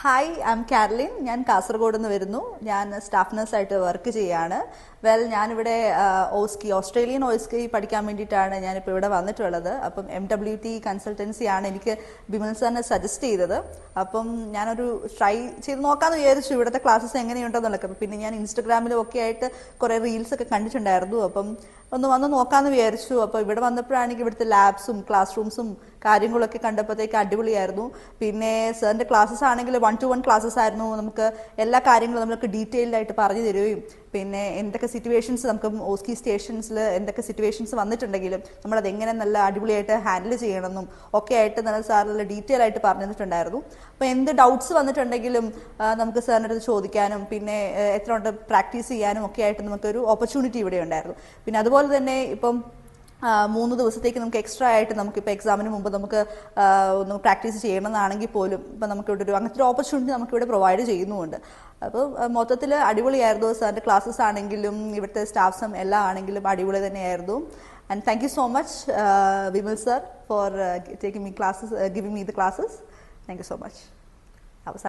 Hi I M Caroline. ഞാൻ കാസർഗോഡ് നിന്ന് വരുന്നു. ഞാൻ സ്റ്റാഫ് നഴ്സായിട്ട് വർക്ക് ചെയ്യാണ്. ഞാനിവിടെ ഓസ്ട്രേലിയൻ ഓയിസ്കി പഠിക്കാൻ വേണ്ടിയിട്ടാണ് ഞാനിപ്പോൾ ഇവിടെ വന്നിട്ടുള്ളത്. അപ്പം MWT കൺസൾട്ടൻസിയാണ് എനിക്ക് ബിമൽ സാറിനെ സജസ്റ്റ് ചെയ്തത്. അപ്പം ഞാനൊരു ട്രൈ ചെയ്ത് നോക്കാമെന്ന് വിചാരിച്ചു ഇവിടുത്തെ ക്ലാസ്സസ് എങ്ങനെയുണ്ടെന്നുള്ളത്. പിന്നെ ഞാൻ ഇൻസ്റ്റഗ്രാമിലും ഒക്കെ ആയിട്ട് കുറേ റീൽസൊക്കെ കണ്ടിട്ടുണ്ടായിരുന്നു. അപ്പം ഒന്ന് വന്ന് നോക്കാമെന്ന് വിചാരിച്ചു. അപ്പോൾ ഇവിടെ വന്നപ്പോഴാണെങ്കിൽ ഇവിടുത്തെ ലാബ്സും ക്ലാസ് റൂംസും കാര്യങ്ങളൊക്കെ കണ്ടപ്പോഴത്തേക്ക് അടിപൊളിയായിരുന്നു. പിന്നെ സാറിൻ്റെ ക്ലാസ്സസ് ആണെങ്കിൽ 1-to-1 ക്ലാസ്സസ് ആയിരുന്നു. നമുക്ക് എല്ലാ കാര്യങ്ങളും നമുക്ക് ഡീറ്റെയിൽഡ് ആയിട്ട് പറഞ്ഞു തരുകയും പിന്നെ എന്തൊക്കെ സിറ്റുവേഷൻസ് നമുക്ക് ഓസ്കി സ്റ്റേഷൻസിൽ എന്തൊക്കെ സിറ്റുവേഷൻസ് വന്നിട്ടുണ്ടെങ്കിലും നമ്മളത് എങ്ങനെ നല്ല അടിപൊളിയായിട്ട് ഹാൻഡിൽ ചെയ്യണമെന്നും ഒക്കെ ആയിട്ട് നല്ല സാർ നല്ല ഡീറ്റെയിൽ ആയിട്ട് പറഞ്ഞു തന്നിട്ടുണ്ടായിരുന്നു. അപ്പോൾ എന്ത് ഡൗട്ട്സ് വന്നിട്ടുണ്ടെങ്കിലും നമുക്ക് സാറിൻ്റെ അടുത്ത് ചോദിക്കാനും പിന്നെ എത്ര കൊണ്ട് പ്രാക്ടീസ് ചെയ്യാനും ഒക്കെ ആയിട്ട് നമുക്കൊരു ഓപ്പർച്യൂണിറ്റി ഇവിടെ ഉണ്ടായിരുന്നു. പിന്നെ അതുപോലെ തന്നെ ഇപ്പം 3 ദിവസത്തേക്ക് നമുക്ക് എക്സ്ട്രാ ആയിട്ട് നമുക്കിപ്പോൾ എക്സാമിന് മുമ്പ് നമുക്ക് ഒന്ന് പ്രാക്ടീസ് ചെയ്യണമെന്നാണെങ്കിൽ പോലും ഇപ്പം നമുക്കിവിടെ അങ്ങനത്തെ ഒരു ഓപ്പർച്യൂണിറ്റി നമുക്കിവിടെ പ്രൊവൈഡ് ചെയ്യുന്നുമുണ്ട്. അപ്പോൾ മൊത്തത്തിൽ അടിപൊളിയായിരുന്നു. സാറിൻ്റെ ക്ലാസ്സസ് ആണെങ്കിലും ഇവിടുത്തെ സ്റ്റാഫ്സും എല്ലാം ആണെങ്കിലും അടിപൊളി തന്നെയായിരുന്നു. And thank you so much Vimal sir for giving me the classes. Thank you so much.